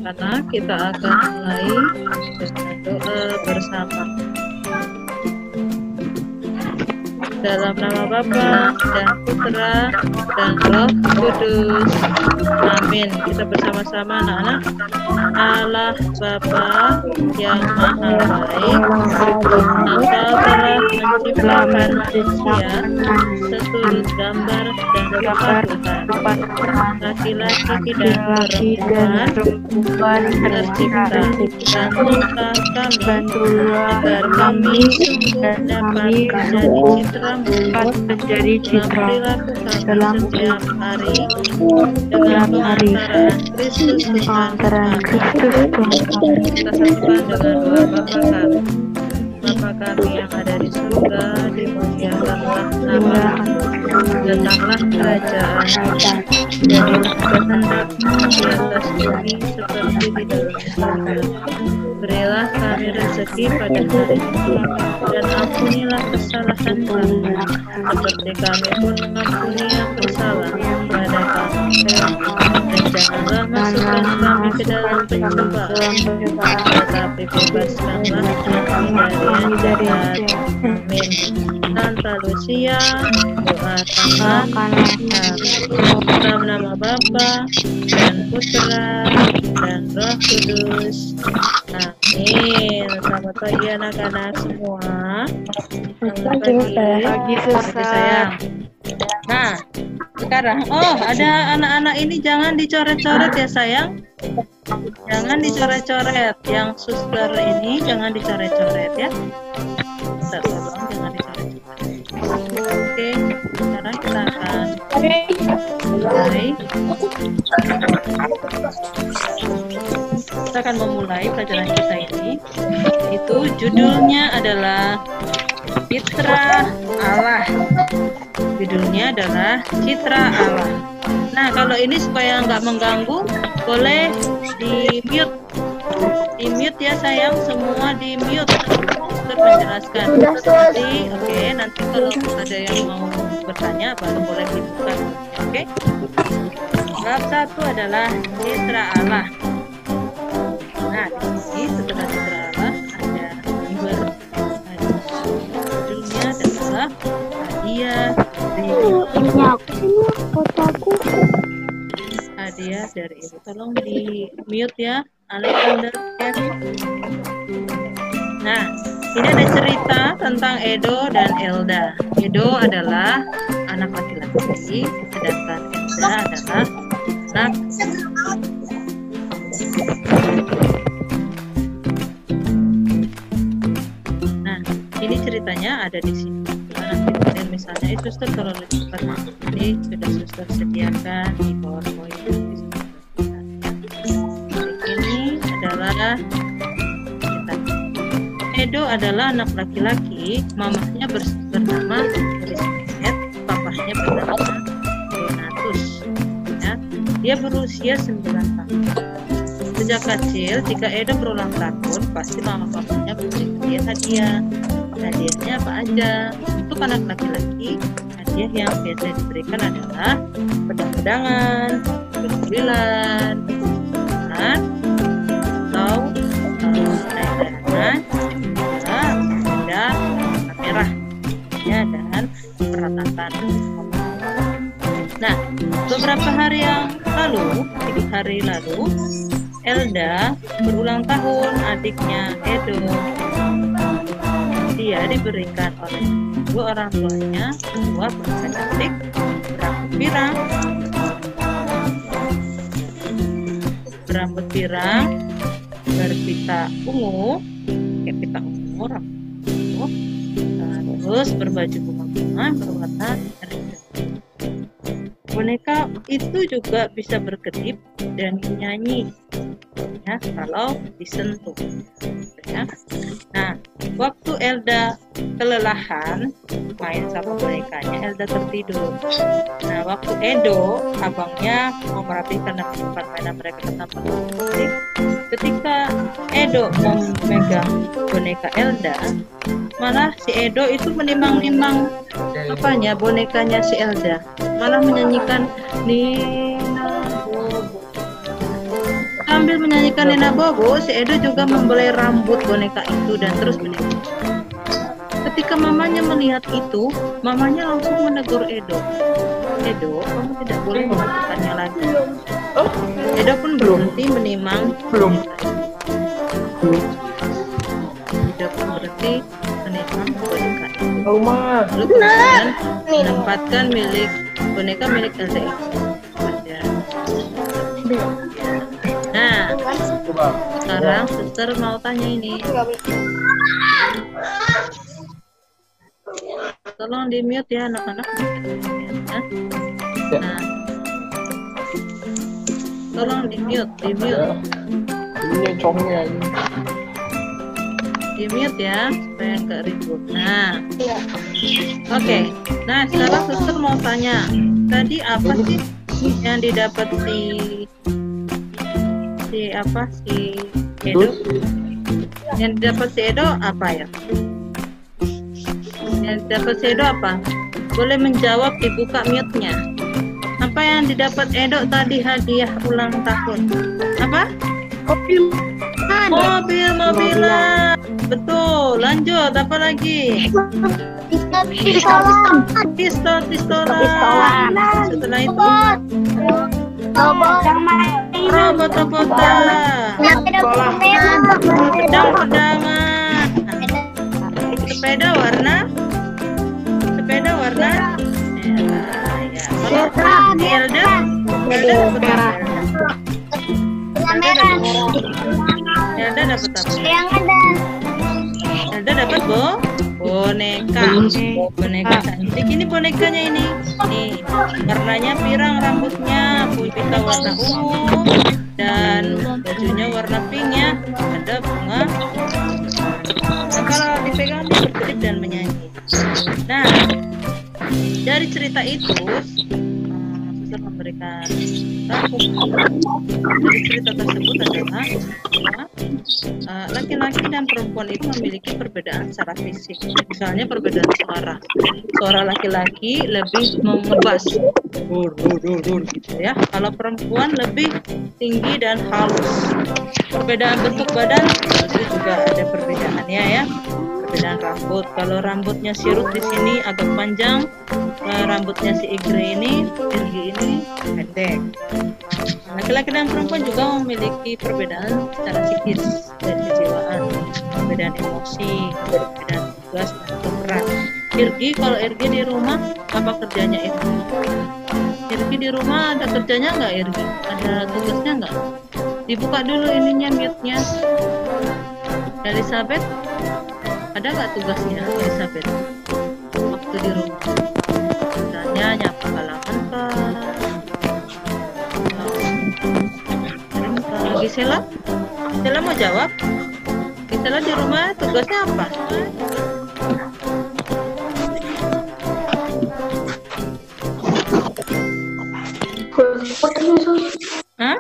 anak-anak, kita akan mulai dengan doa bersama. Dalam nama Bapa dan Putra dan Roh Kudus. Amin. Kita bersama-sama anak-anak. Allah Bapa yang Maha Baik, Engkau telah menciptakan manusia seturut gambar dan rupa Tuhan. Laki-laki dan perempuan tercipta, bantulah kami agar kami dapat menjadi citra dalam setiap hari dengan pengantaran Kristus Tuhan. Kita satukan dengan doa Bapa kami. Bapa kami yang ada di surga, dimuliakanlah namamu, datanglah kerajaan, jadilah kehendak-Mu di atas bumi seperti di dalam surga. Berilah kami rezeki pada hari ini, dan ampunilah kesalahan kami, seperti kami pun mengampuni yang bersalah kepada kami. Dan janganlah masukkan kami ke dalam pencobaan, tetapi bebaskanlah kami dari yang jahat. Amin. Santa Lucia, doakanlah kami. Dalam nama Bapa dan Putra dan Roh Kudus. Amin. Selamat pagi anak-anak semua. Selamat pagi sayang. Nah, sekarang ada anak-anak ini jangan dicoret-coret ya sayang. Jangan dicoret-coret. Yang suster ini jangan dicoret-coret ya. Tolong jangan dicoret-coret. Oke, sekarang kita akan mulai. Kita akan memulai pelajaran kita ini. Itu judulnya adalah Citra Allah. Judulnya adalah Citra Allah. Nah, kalau ini supaya nggak mengganggu, boleh di mute ya sayang, semua di mute untuk menjelaskan. Nanti kalau ada yang mau bertanya baru boleh dibuka. Oke? Bab 1 adalah Citra Allah. Nah, di sini setelah Citra Allah ada sumber. Judulnya adalah Hadiah dari Ibu. Tolong di mute ya, Alexander. Nah, ini ada cerita tentang Edo dan Elda. Edo adalah anak laki-laki, sedangkan Elda adalah anak. Nah, ini ceritanya ada di sini. Nanti misalnya itu suster kalau cepat ini sudah suster sediakan di PowerPoint. Ini adalah Edo adalah anak laki-laki, mamahnya bernama Elizabeth, papahnya bernama Renatus. Ya, dia berusia 9 tahun. Sejak kecil, jika Edo berulang tahun, pasti mama papanya memberikan dia hadiah. Hadiahnya apa aja? Untuk anak laki-laki, hadiah yang biasa diberikan adalah pedang-pedangan, mobil-mobilan, atau naik-naikan, benda merah, ya, dan peralatan. Nah, beberapa hari yang lalu, 3 hari lalu, Elda berulang tahun, adiknya Edo. Dia diberikan oleh dua orang tuanya sebuah permen cantik berambut pirang, berpita ungu, kayak pita ungu, terus berbaju bunga-bunga berwarna biru. Boneka itu juga bisa berkedip dan menyanyi, ya, kalau disentuh. Ya. Nah, waktu Elda kelelahan main sama bonekanya, Elda tertidur. Nah, waktu Edo, abangnya mau merapikan tempat mainan mereka ke tempat musik. Ketika Edo mau memegang boneka Elda, malah si Edo itu menimang-nimang bonekanya si Elda, malah menyanyikan Nina Bobo. sambil menyanyikan Nena Bobo, si Edo juga membelai rambut boneka itu dan terus menyanyi. Ketika mamanya melihat itu, mamanya langsung menegur Edo. Edo, kamu tidak boleh melakukannya lagi. Edo pun berhenti menimang. Edo pun berhenti menimang boneka itu. Lalu kemudian menempatkan boneka milik Elsa itu. Nah, sekarang suster mau tanya ini. Tolong di mute ya anak-anak. Nah, tolong di mute. Ini congnya ini. Di mute ya supaya nggak ribut. Nah, oke. Nah, sekarang suster mau tanya. Tadi apa sih yang didapat si Edo? Yang didapat si Edo apa ya? Yang didapat si Edo apa? Boleh menjawab, dibuka mute-nya. Apa yang didapat Edo tadi hadiah ulang tahun? Apa? Mobilan. Betul. Lanjut, apa lagi? Pistolan. Setelah itu robot-robotan, pedang-pedangan, sepeda warna merah. Ya. Kalau Elda dapat apa? Elda dapat boneka cantik. Ini bonekanya ini. Nih, warnanya pirang, rambutnya punya warna ungu dan bajunya warna pink ya. Ada bunga. Nah, kalau dipegang dia berkedip dan menyanyi. Nah, dari cerita itu suster memberikan tahu. Dari cerita tersebut adalah laki-laki dan perempuan itu memiliki perbedaan secara fisik. Misalnya perbedaan suara. Suara laki-laki lebih mengebas, gitu ya. Kalau perempuan lebih tinggi dan halus. Perbedaan bentuk badan itu juga ada perbedaannya ya. Perbedaan rambut. Kalau rambutnya si Ruth di sini agak panjang, rambutnya si Irgi ini pendek. Laki-laki dan perempuan juga memiliki perbedaan secara psikis dan kejiwaan, perbedaan emosi, perbedaan tugas dan peran. Kalau Irgi di rumah, apa kerjanya Irgi? Irgi di rumah ada kerjanya nggak Irgi? Ada tugasnya nggak? Dibuka dulu ininya mute-nya. Elizabeth, ada nggak tugasnya Elizabeth? Waktu di rumah, misalnya nyapu halaman Gisela mau jawab. Gisela di rumah tugasnya apa? Hah?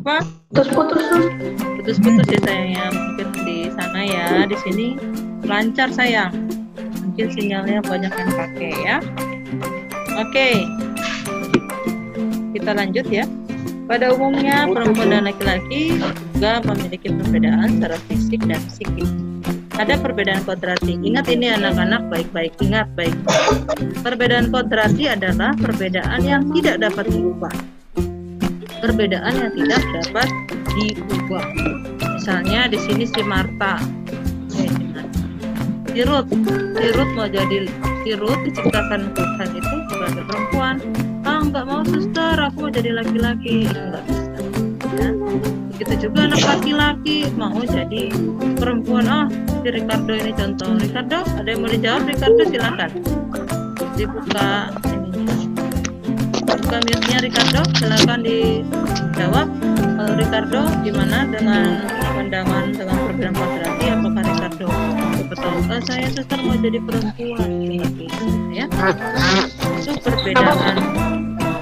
Apa? Putus-putus ya sayangnya. Mungkin di sana ya, di sini lancar sayang. Mungkin sinyalnya banyak yang pakai ya. Oke. Kita lanjut ya. Pada umumnya perempuan dan laki-laki juga memiliki perbedaan secara fisik dan psikis. Ada perbedaan kodrati. Ingat ini anak-anak, baik-baik ingat baik. Perbedaan kodrati adalah perbedaan yang tidak dapat diubah. Perbedaan yang tidak dapat diubah. Misalnya di sini si Marta, si Ruth mau jadi si Ruth diciptakan Tuhan itu sebagai perempuan. Nggak mau suster, aku mau jadi laki-laki. Nggak bisa ya. Begitu juga anak laki-laki mau jadi perempuan. Si Ricardo ini contoh. Ricardo, ada yang mau dijawab? Ricardo silakan dibuka ininya, buka mute-nya Ricardo, silakan dijawab. Kalau Ricardo gimana dengan pandangan dengan program kodrati? Apakah Ricardo betul? Saya suster mau jadi perempuan ya. Itu perbedaan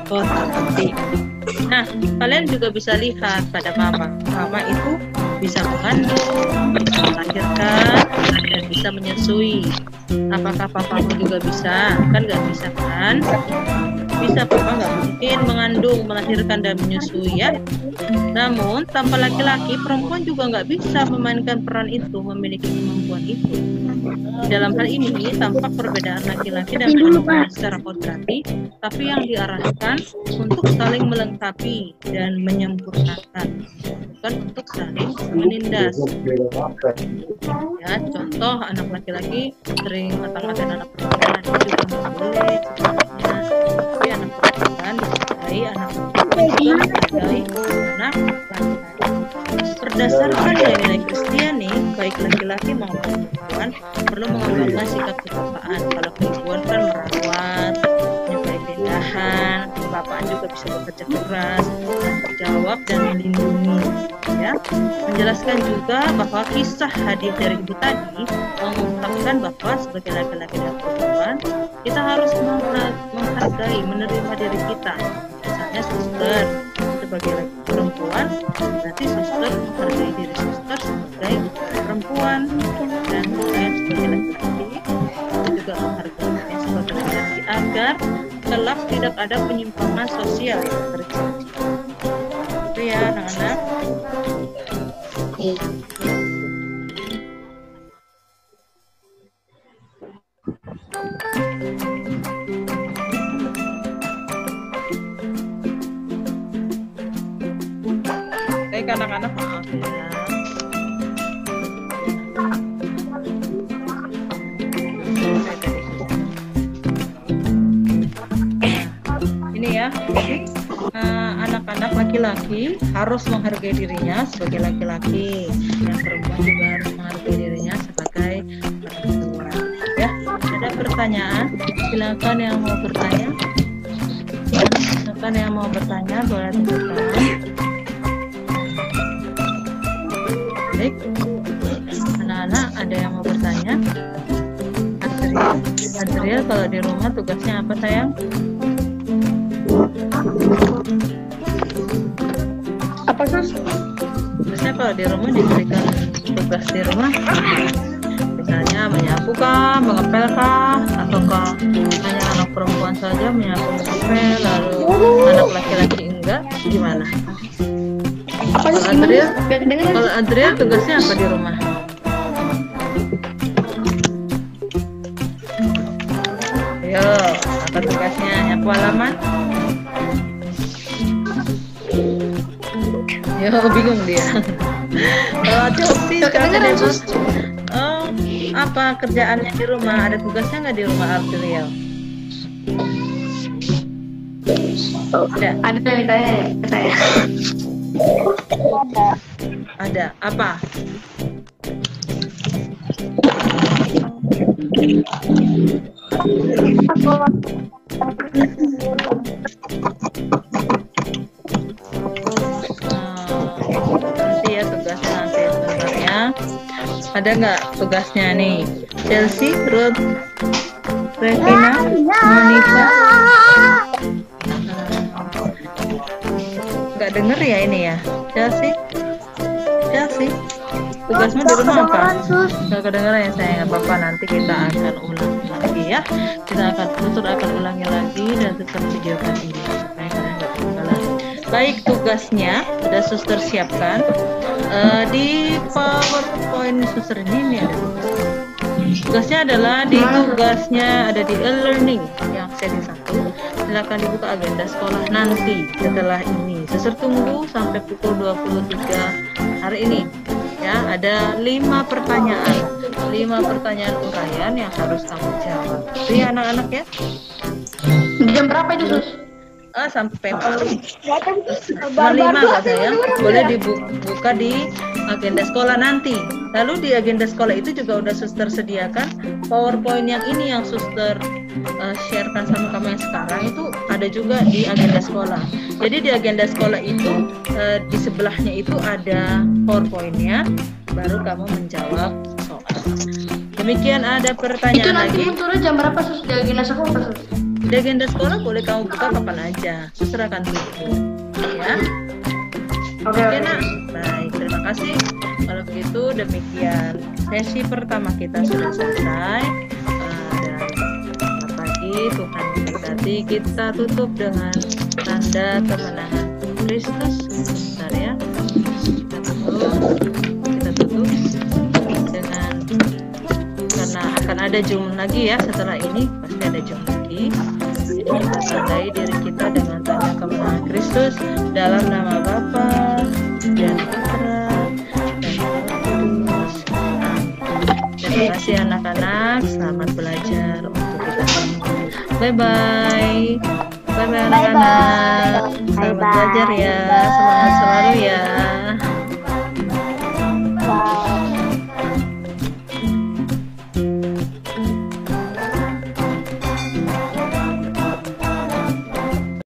kodrati. Nah, kalian juga bisa lihat pada mama itu bisa mengandung, bisa melahirkan, dan bisa menyusui. Apakah papamu juga bisa? Kan nggak bisa kan? Bisa, papa nggak mungkin mungkin mengandung, melahirkan dan menyusui ya. Namun tanpa laki-laki, perempuan juga nggak bisa memainkan peran itu, memiliki kemampuan itu. Dalam hal ini tampak perbedaan laki-laki dan perempuan secara kodrati, tapi yang diarahkan untuk saling melengkapi dan menyempurnakan, bukan untuk saling menindas. Ya, contoh anak laki-laki sering ngata-ngatain anak perempuan, itu juga nggak boleh sebenarnya. Tapi anak perempuan dihargai, anak perempuan juga menghargai anak laki-laki. Berdasarkan nilai-nilai Kristiani, baik laki-laki maupun perempuan perlu mengembangkan sikap kebapaan. Kalau perempuan kan merawat, menyukai keindahan, kebapaan juga bisa bekerja keras, bertanggung jawab dan melindungi. Ya, menjelaskan juga bahwa kisah hadiah dari ibu tadi mengungkapkan bahwa sebagai laki-laki dan perempuan kita harus menghargai, menerima diri kita. Misalnya suster sebagai perempuan, berarti suster menghargai diri suster sebagai perempuan, dan saya sebagai laki-laki juga menghargai sebagai laki-laki agar kelak tidak ada penyimpangan sosial yang terjadi. Itu ya anak-anak. Baik anak-anak, maaf ya. Ini ya, jadi anak-anak laki-laki harus menghargai dirinya sebagai laki-laki, yang perempuan juga harus menghargai dirinya sebagai perempuan. Ya, ada pertanyaan? Silakan yang mau bertanya. Silakan yang mau bertanya boleh tunjukkan. Baik, anak-anak ada yang mau bertanya? Adriel, kalau di rumah tugasnya apa sayang? Apa sus? Biasanya kalau di rumah diberikan tugas di rumah, misalnya menyapu kah, mengepel kah, ataukah hanya anak perempuan saja menyapu mengepel, lalu anak laki-laki enggak? Gimana? Kalau Adriel tugasnya apa di rumah? Ayo, apa tugasnya? Nyapu halaman? Yo, bingung dia. Kalau Chelsea sekarang apa kerjaannya di rumah? Ada tugasnya nggak di rumah Adriel? Ada yang ditanya ke saya. Ada. Apa? Nanti ya tugasnya nanti sebenarnya. Ada nggak tugasnya nih? Chelsea, Ruth, Revina, Monica. Nggak denger ya ini ya, Chelsea. Tugasmu di rumah apa? Nggak kedengeran ya saya, nggak apa-apa, nanti kita akan ulangi lagi ya. Kita akan ulangi lagi dan tetap videokan ini supaya kalian nggak ketinggalan. Baik, tugasnya sudah suster siapkan di PowerPoint suster ini ada tugasnya. Tugasnya adalah ada di e-learning yang sesi 1. Silakan dibuka agenda sekolah nanti setelah ini. Suster tunggu sampai pukul 23 hari ini. Ya, ada 5 pertanyaan uraian yang harus kamu jawab. Itu ya anak-anak ya. Jam berapa itu sus? Sampai 5 katanya. Boleh dibuka di agenda sekolah nanti. Lalu di agenda sekolah itu juga udah suster sediakan PowerPoint yang ini yang suster sharekan sama kamu yang sekarang itu ada juga di agenda sekolah. Jadi di agenda sekolah itu di sebelahnya itu ada PowerPoint-nya, baru kamu menjawab soal. Demikian, ada pertanyaan lagi. Itu nanti munculnya jam berapa sus di agenda sekolah sus? Di agenda sekolah boleh kamu buka kapan aja, suster akan tunggu ya. Oke, nak. Baik, terima kasih. Kalau begitu demikian sesi pertama kita sudah selesai. Dan selamat pagi, Tuhan memberkati. Kita tutup dengan tanda kemenangan Kristus. Bentar ya, kita tutup dengan, karena akan ada zoom lagi ya setelah ini, pasti ada zoom lagi. Jadi kita tandai diri kita dengan tanda kemenangan Kristus dalam nama Bapa dan Putra dan Roh Kudus. Terima kasih anak-anak, selamat belajar untuk kita semua. Bye bye. Bye bye anak-anak. Selamat belajar ya. Semangat semangat.